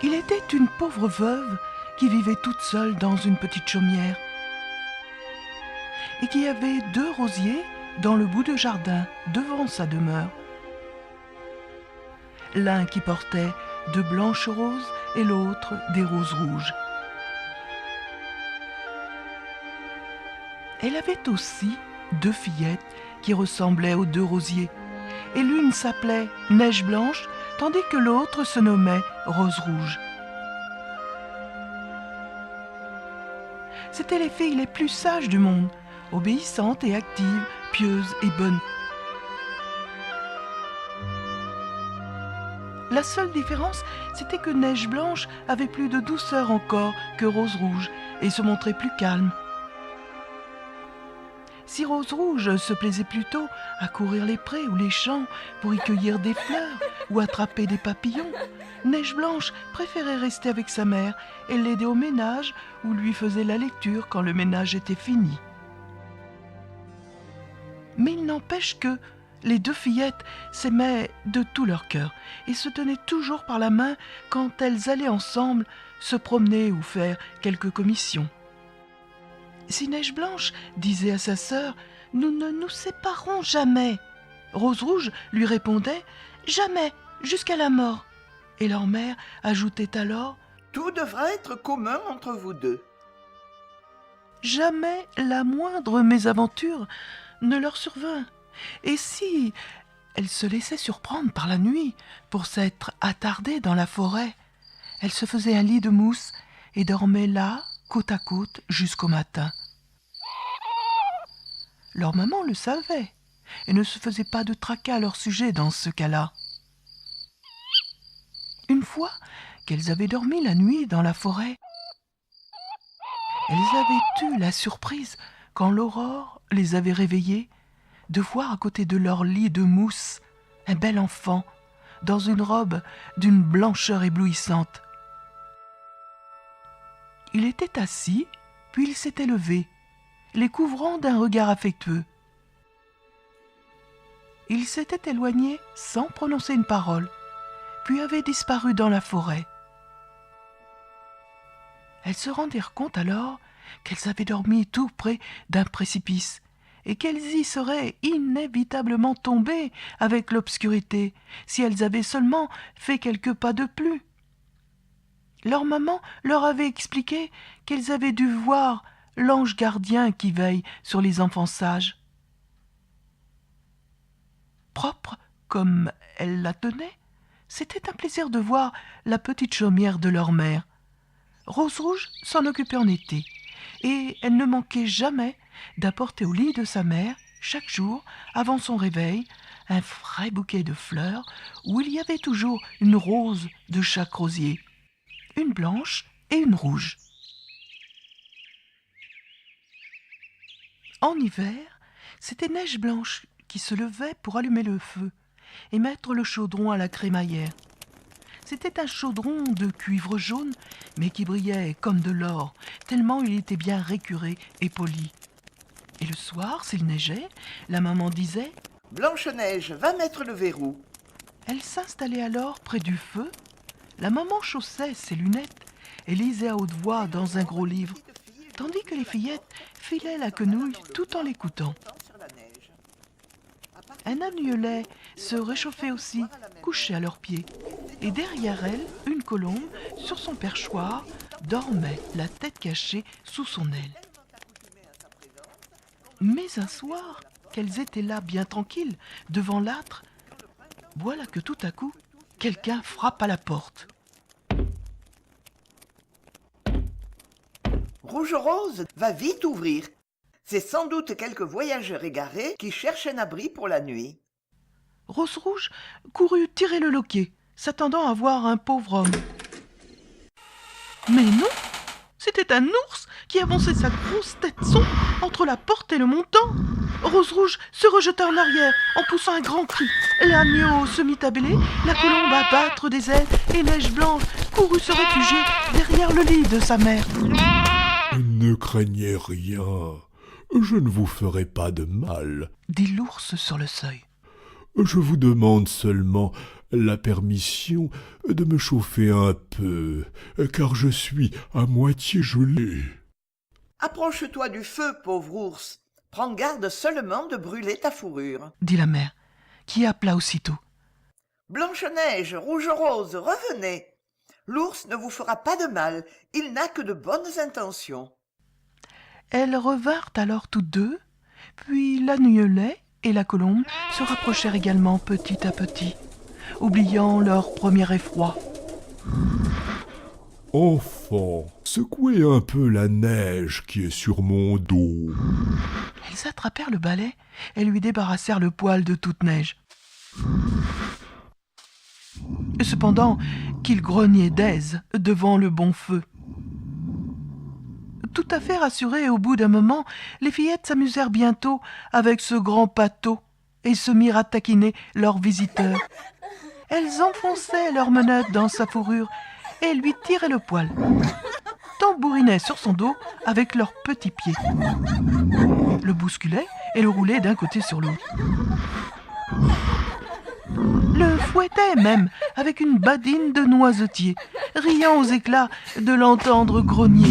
Il était une pauvre veuve qui vivait toute seule dans une petite chaumière et qui avait 2 rosiers dans le bout de jardin devant sa demeure. L'un qui portait de blanches roses et l'autre des roses rouges. Elle avait aussi 2 fillettes qui ressemblaient aux 2 rosiers, et l'une s'appelait Neige Blanche, tandis que l'autre se nommait Rose Rouge. C'étaient les filles les plus sages du monde, obéissantes et actives, pieuses et bonnes. La seule différence, c'était que Neige Blanche avait plus de douceur encore que Rose Rouge et se montrait plus calme. Si Rose Rouge se plaisait plutôt à courir les prés ou les champs pour y cueillir des fleurs ou attraper des papillons, Neige Blanche préférait rester avec sa mère et l'aider au ménage ou lui faisait la lecture quand le ménage était fini. Mais il n'empêche que les 2 fillettes s'aimaient de tout leur cœur et se tenaient toujours par la main quand elles allaient ensemble se promener ou faire quelques commissions. Si Neige Blanche disait à sa sœur « Nous ne nous séparerons jamais », Rose Rouge lui répondait « Jamais, jusqu'à la mort ». Et leur mère ajoutait alors « Tout devra être commun entre vous 2. » Jamais la moindre mésaventure ne leur survint. Et si elles se laissaient surprendre par la nuit pour s'être attardées dans la forêt, elles se faisaient un lit de mousse et dormaient là, côte à côte, jusqu'au matin. Leur maman le savait et ne se faisait pas de tracas à leur sujet dans ce cas-là. Une fois qu'elles avaient dormi la nuit dans la forêt, elles avaient eu la surprise, quand l'aurore les avait réveillées, de voir à côté de leur lit de mousse un bel enfant dans une robe d'une blancheur éblouissante. Il était assis, puis il s'était levé, les couvrant d'un regard affectueux. Il s'était éloigné sans prononcer une parole, puis avait disparu dans la forêt. Elles se rendirent compte alors qu'elles avaient dormi tout près d'un précipice et qu'elles y seraient inévitablement tombées avec l'obscurité si elles avaient seulement fait quelques pas de plus. Leur maman leur avait expliqué qu'elles avaient dû voir l'ange gardien qui veille sur les enfants sages. Propre comme elles la tenaient, c'était un plaisir de voir la petite chaumière de leur mère. Rose Rouge s'en occupait en été, et elle ne manquait jamais d'apporter au lit de sa mère, chaque jour, avant son réveil, un frais bouquet de fleurs où il y avait toujours une rose de chaque rosier, une blanche et une rouge. En hiver, c'était Neige Blanche qui se levait pour allumer le feu et mettre le chaudron à la crémaillère. C'était un chaudron de cuivre jaune, mais qui brillait comme de l'or, tellement il était bien récuré et poli. Et le soir, s'il neigeait, la maman disait « Blanche-Neige, va mettre le verrou. » Elle s'installait alors près du feu. La maman chaussait ses lunettes et lisait à haute voix dans un gros livre, tandis que les fillettes filaient la quenouille tout en l'écoutant. Un agnelet se réchauffait aussi, couché à leurs pieds, et derrière elle, une colombe, sur son perchoir, dormait, la tête cachée sous son aile. Mais un soir, qu'elles étaient là bien tranquilles, devant l'âtre, voilà que tout à coup, quelqu'un frappe à la porte. « Rouge-Rose, va vite ouvrir. C'est sans doute quelques voyageurs égarés qui cherchent un abri pour la nuit. » Rose Rouge courut tirer le loquet, s'attendant à voir un pauvre homme. Mais non, c'était un ours qui avançait sa grosse tête sombre entre la porte et le montant. Rose Rouge se rejeta en arrière en poussant un grand cri. L'agneau se mit à bêler, la colombe à battre des ailes et Neige Blanche courut se réfugier derrière le lit de sa mère. Ne craignez rien, je ne vous ferai pas de mal, dit l'ours sur le seuil. Je vous demande seulement la permission de me chauffer un peu, car je suis à moitié gelé. Approche-toi du feu, pauvre ours. Prends garde seulement de brûler ta fourrure. dit la mère, qui appela aussitôt. Blanche-Neige, Rouge-Rose, revenez. L'ours ne vous fera pas de mal, il n'a que de bonnes intentions. Elles revinrent alors toutes deux, puis l'agnelait et la colombe se rapprochèrent également petit à petit, oubliant leur premier effroi. Enfant, secouez un peu la neige qui est sur mon dos. Elles attrapèrent le balai et lui débarrassèrent le poil de toute neige. Cependant qu'il grognait d'aise devant le bon feu. Tout à fait rassurées, au bout d'un moment, les fillettes s'amusèrent bientôt avec ce grand pâteau et se mirent à taquiner leur visiteur. Elles enfonçaient leurs menottes dans sa fourrure et lui tiraient le poil, tambourinaient sur son dos avec leurs petits pieds, le bousculaient et le roulaient d'un côté sur l'autre. Le fouettait même avec une badine de noisetier, riant aux éclats de l'entendre grogner.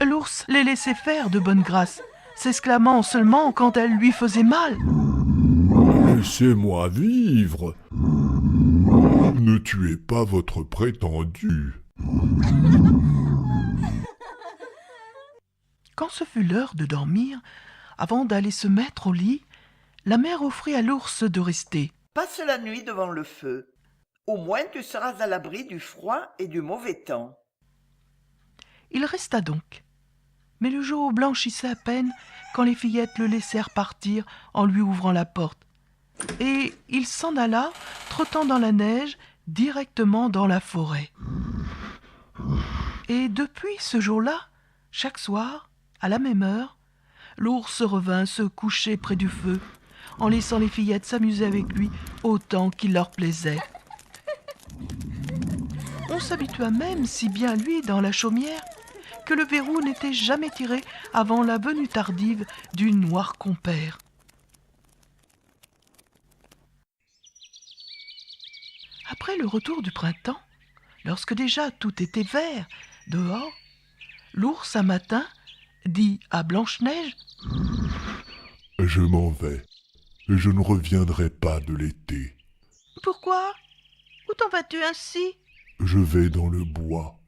L'ours les laissait faire de bonne grâce, s'exclamant seulement quand elle lui faisait mal. Laissez-moi vivre. Ne tuez pas votre prétendu. Quand ce fut l'heure de dormir, avant d'aller se mettre au lit, la mère offrit à l'ours de rester. Passe la nuit devant le feu. Au moins tu seras à l'abri du froid et du mauvais temps. Il resta donc. Mais le jour blanchissait à peine quand les fillettes le laissèrent partir en lui ouvrant la porte. Et il s'en alla, trottant dans la neige, directement dans la forêt. Et depuis ce jour-là, chaque soir, à la même heure, l'ours revint se coucher près du feu, en laissant les fillettes s'amuser avec lui autant qu'il leur plaisait. On s'habitua même si bien lui dans la chaumière que le verrou n'était jamais tiré avant la venue tardive du noir compère. Après le retour du printemps, lorsque déjà tout était vert dehors, l'ours un matin dit à Blanche-Neige : « Je m'en vais. Je ne reviendrai pas de l'été. »« Pourquoi ? Où t'en vas-tu ainsi ? » ?»« Je vais dans le bois.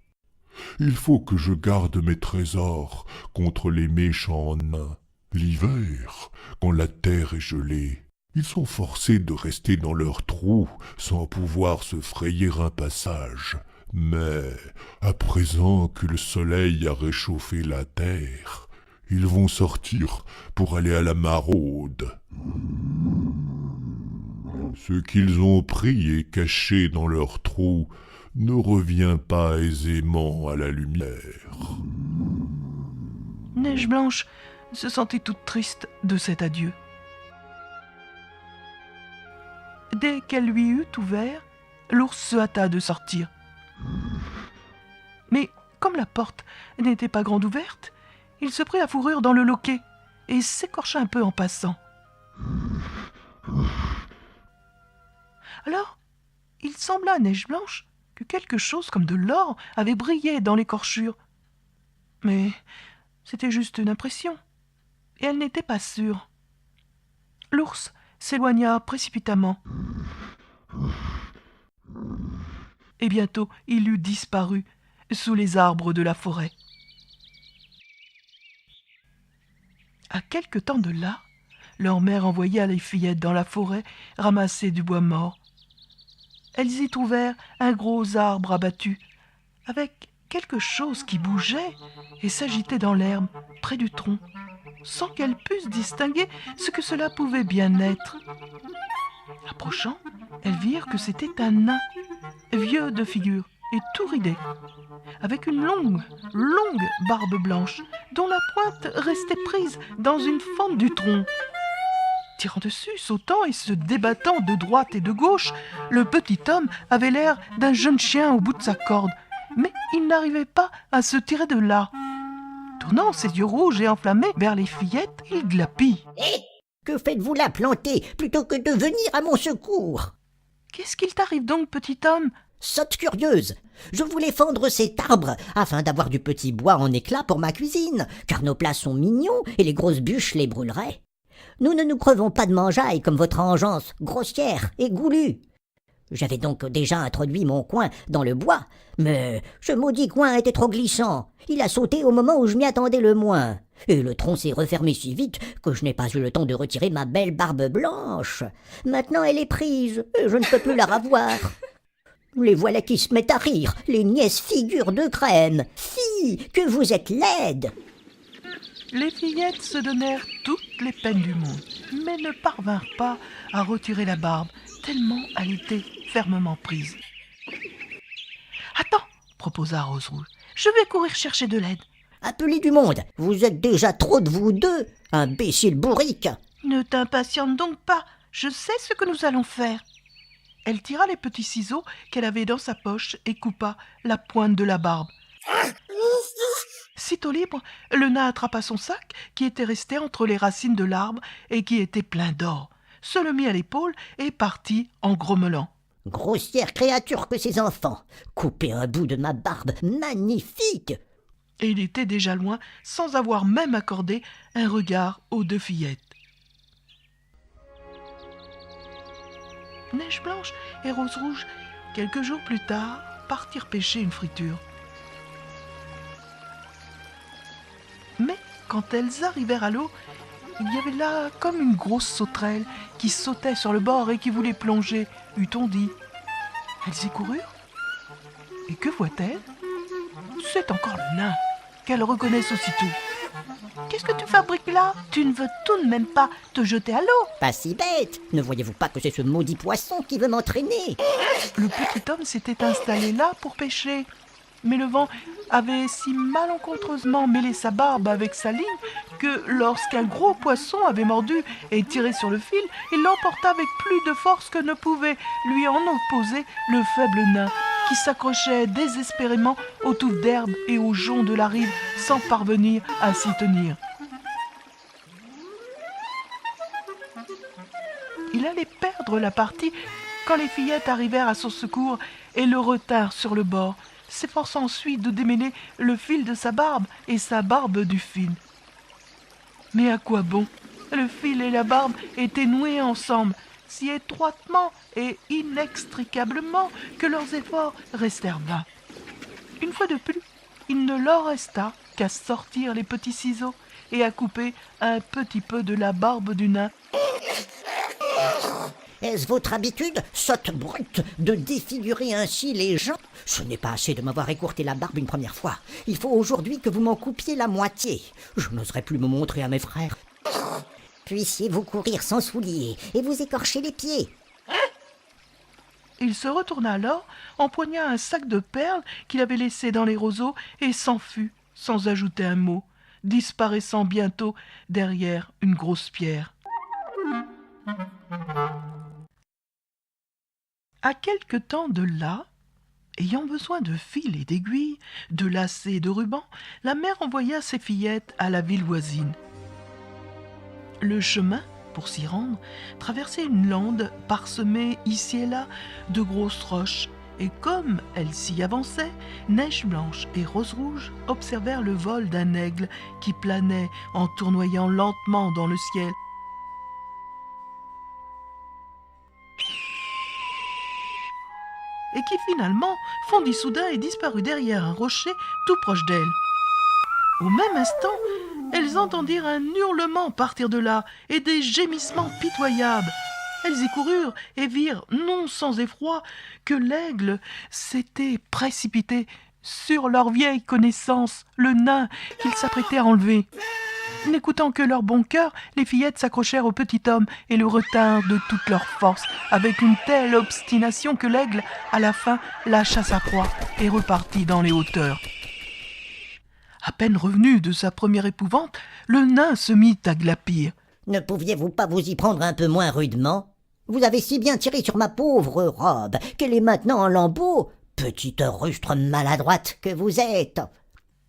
Il faut que je garde mes trésors contre les méchants nains. L'hiver, quand la terre est gelée, ils sont forcés de rester dans leurs trous sans pouvoir se frayer un passage. Mais à présent que le soleil a réchauffé la terre, ils vont sortir pour aller à la maraude. Ce qu'ils ont pris et caché dans leurs trous ne revient pas aisément à la lumière. » Neige Blanche se sentit toute triste de cet adieu. Dès qu'elle lui eut ouvert, l'ours se hâta de sortir. Mais comme la porte n'était pas grande ouverte, il se prit la fourrure dans le loquet et s'écorcha un peu en passant. Alors, il sembla à Neige Blanche que quelque chose comme de l'or avait brillé dans l'écorchure. Mais c'était juste une impression, et elle n'était pas sûre. L'ours s'éloigna précipitamment. Et bientôt il eut disparu sous les arbres de la forêt. À quelque temps de là, leur mère envoya les fillettes dans la forêt ramasser du bois mort. Elles y trouvèrent un gros arbre abattu, avec quelque chose qui bougeait et s'agitait dans l'herbe près du tronc, sans qu'elles pussent distinguer ce que cela pouvait bien être. Approchant, elles virent que c'était un nain, vieux de figure et tout ridé, avec une longue barbe blanche, dont la pointe restait prise dans une fente du tronc. Tirant dessus, sautant et se débattant de droite et de gauche, le petit homme avait l'air d'un jeune chien au bout de sa corde, mais il n'arrivait pas à se tirer de là. Tournant ses yeux rouges et enflammés vers les fillettes, il glapit. « Hé ! Que faites-vous là planté plutôt que de venir à mon secours ?» Qu'est-ce qu'il t'arrive donc, petit homme? Sotte curieuse, je voulais fendre cet arbre afin d'avoir du petit bois en éclat pour ma cuisine, car nos plats sont mignons et les grosses bûches les brûleraient. Nous ne nous crevons pas de mangeaille comme votre engeance, grossière et goulue. J'avais donc déjà introduit mon coin dans le bois, mais ce maudit coin était trop glissant. Il a sauté au moment où je m'y attendais le moins, et le tronc s'est refermé si vite que je n'ai pas eu le temps de retirer ma belle barbe blanche. Maintenant elle est prise, et je ne peux plus la ravoir. Les voilà qui se mettent à rire, les nièces figures de crème. Fille, que vous êtes laide! Les fillettes se donnèrent toutes les peines du monde, mais ne parvinrent pas à retirer la barbe, tellement elle était fermement prise. « Attends, proposa Rose Rouge, je vais courir chercher de l'aide. » Appelez du monde, vous êtes déjà trop de vous deux, imbécile bourrique! Ne t'impatiente donc pas, je sais ce que nous allons faire. Elle tira les petits ciseaux qu'elle avait dans sa poche et coupa la pointe de la barbe. Sitôt libre, le nain attrapa son sac qui était resté entre les racines de l'arbre et qui était plein d'or, se le mit à l'épaule et partit en grommelant. Grossière créature que ces enfants! Couper un bout de ma barbe magnifique! Et il était déjà loin, sans avoir même accordé un regard aux deux fillettes. Neige Blanche et Rose Rouge, quelques jours plus tard, partirent pêcher une friture. Mais quand elles arrivèrent à l'eau, il y avait là comme une grosse sauterelle qui sautait sur le bord et qui voulait plonger, eût-on dit. Elles y coururent. Et que voit-elle? C'est encore le nain, qu'elles reconnaissent aussitôt. « Qu'est-ce que tu fabriques là? Tu ne veux tout de même pas te jeter à l'eau ?» Pas si bête! Ne voyez-vous pas que c'est ce maudit poisson qui veut m'entraîner? Le petit homme s'était installé là pour pêcher. Mais le vent avait si malencontreusement mêlé sa barbe avec sa ligne que lorsqu'un gros poisson avait mordu et tiré sur le fil, il l'emporta avec plus de force que ne pouvait lui en opposer le faible nain, qui s'accrochait désespérément aux touffes d'herbe et aux joncs de la rive sans parvenir à s'y tenir. Il allait perdre la partie quand les fillettes arrivèrent à son secours et le retinrent sur le bord, s'efforçant ensuite de démêler le fil de sa barbe et sa barbe du fil. Mais à quoi bon? Le fil et la barbe étaient noués ensemble, si étroitement et inextricablement que leurs efforts restèrent vains. Une fois de plus, il ne leur resta qu'à sortir les petits ciseaux et à couper un petit peu de la barbe du nain. Est-ce votre habitude, sotte brute, de défigurer ainsi les gens? Ce n'est pas assez de m'avoir écourté la barbe une première fois. Il faut aujourd'hui que vous m'en coupiez la moitié. Je n'oserais plus me montrer à mes frères. Puissiez-vous courir sans souliers et vous écorcher les pieds. Il se retourna alors, empoigna un sac de perles qu'il avait laissé dans les roseaux et s'enfuit, sans ajouter un mot, disparaissant bientôt derrière une grosse pierre. À quelque temps de là, ayant besoin de fils et d'aiguilles, de lacets et de rubans, la mère envoya ses fillettes à la ville voisine. Le chemin, pour s'y rendre, traversait une lande parsemée ici et là de grosses roches, et comme elles s'y avançaient, Neige Blanche et Rose Rouge observèrent le vol d'un aigle qui planait en tournoyant lentement dans le ciel. Et qui finalement fondit soudain et disparut derrière un rocher tout proche d'elles. Au même instant, elles entendirent un hurlement partir de là et des gémissements pitoyables. Elles y coururent et virent, non sans effroi, que l'aigle s'était précipité sur leur vieille connaissance, le nain qu'il s'apprêtait à enlever. N'écoutant que leur bon cœur, les fillettes s'accrochèrent au petit homme et le retinrent de toute leur force, avec une telle obstination que l'aigle, à la fin, lâcha sa proie et repartit dans les hauteurs. À peine revenu de sa première épouvante, le nain se mit à glapir. Ne pouviez-vous pas vous y prendre un peu moins rudement? Vous avez si bien tiré sur ma pauvre robe qu'elle est maintenant en lambeaux, petite rustre maladroite que vous êtes.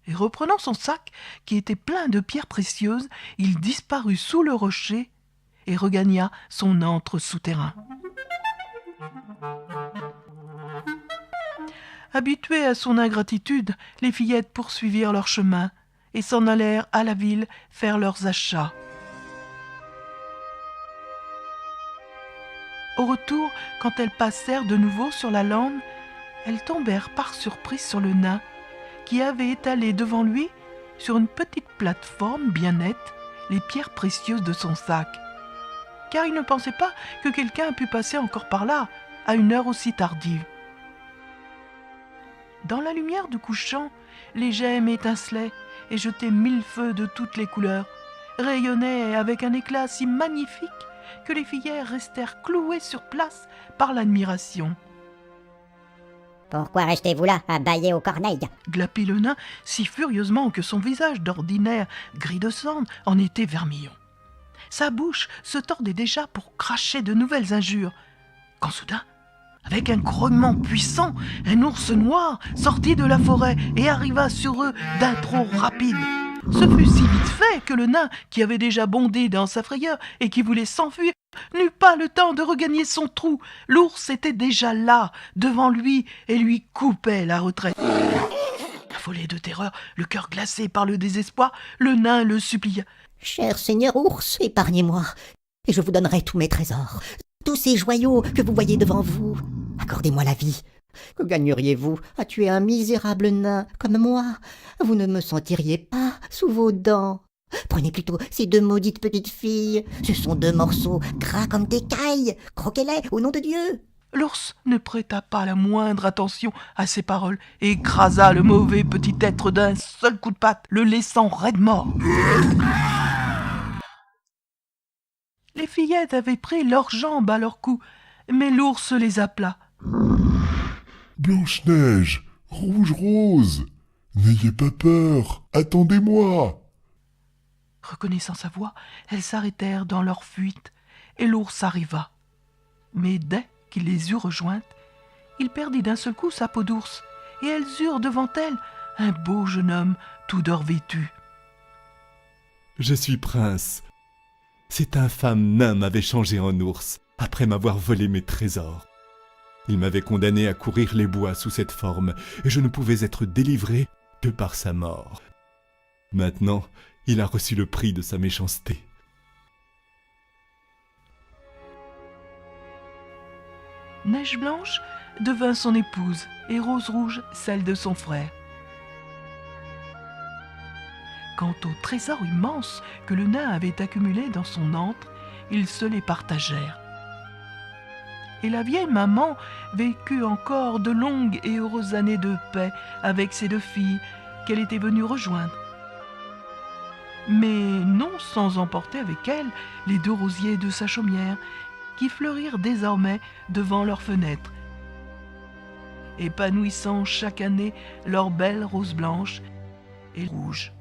Et reprenant son sac, qui était plein de pierres précieuses, il disparut sous le rocher et regagna son antre souterrain. Habituées à son ingratitude, les fillettes poursuivirent leur chemin et s'en allèrent à la ville faire leurs achats. Au retour, quand elles passèrent de nouveau sur la lande, elles tombèrent par surprise sur le nain, qui avait étalé devant lui, sur une petite plateforme bien nette, les pierres précieuses de son sac. Car il ne pensait pas que quelqu'un pût passer encore par là, à une heure aussi tardive. Dans la lumière du couchant, les gemmes étincelaient et jetaient mille feux de toutes les couleurs, rayonnaient avec un éclat si magnifique que les fillères restèrent clouées sur place par l'admiration. « Pourquoi restez-vous là, à bâiller aux corneilles ?» glapit le nain si furieusement que son visage d'ordinaire gris de cendre en était vermillon. Sa bouche se tordait déjà pour cracher de nouvelles injures, quand soudain, avec un grognement puissant, un ours noir sortit de la forêt et arriva sur eux d'un trot rapide. Ce fut si vite fait que le nain, qui avait déjà bondé dans sa frayeur et qui voulait s'enfuir, n'eut pas le temps de regagner son trou. L'ours était déjà là, devant lui, et lui coupait la retraite. Affolé de terreur, le cœur glacé par le désespoir, le nain le supplia. « Cher seigneur ours, épargnez-moi, et je vous donnerai tous mes trésors, tous ces joyaux que vous voyez devant vous. Accordez-moi la vie. Que gagneriez-vous à tuer un misérable nain comme moi? Vous ne me sentiriez pas sous vos dents. Prenez plutôt ces deux maudites petites filles. Ce sont deux morceaux gras comme des cailles. Croquez-les, au nom de Dieu. » L'ours ne prêta pas la moindre attention à ces paroles et écrasa le mauvais petit être d'un seul coup de patte, le laissant raide mort. Les fillettes avaient pris leurs jambes à leur cou, mais l'ours les appela. « Blanche-Neige, Rouge-Rose, n'ayez pas peur, attendez-moi !» Reconnaissant sa voix, elles s'arrêtèrent dans leur fuite, et l'ours arriva. Mais dès qu'il les eut rejointes, il perdit d'un seul coup sa peau d'ours, et elles eurent devant elles un beau jeune homme tout d'or vêtu. « Je suis prince. Cet infâme nain m'avait changé en ours, après m'avoir volé mes trésors. Il m'avait condamné à courir les bois sous cette forme, et je ne pouvais être délivré que par sa mort. Maintenant, il a reçu le prix de sa méchanceté. » Neige Blanche devint son épouse et Rose Rouge celle de son frère. Quant au trésor immense que le nain avait accumulé dans son antre, ils se les partagèrent. Et la vieille maman vécut encore de longues et heureuses années de paix avec ses deux filles qu'elle était venue rejoindre. Mais non sans emporter avec elle les deux rosiers de sa chaumière qui fleurirent désormais devant leurs fenêtres, épanouissant chaque année leurs belles roses blanches et rouges.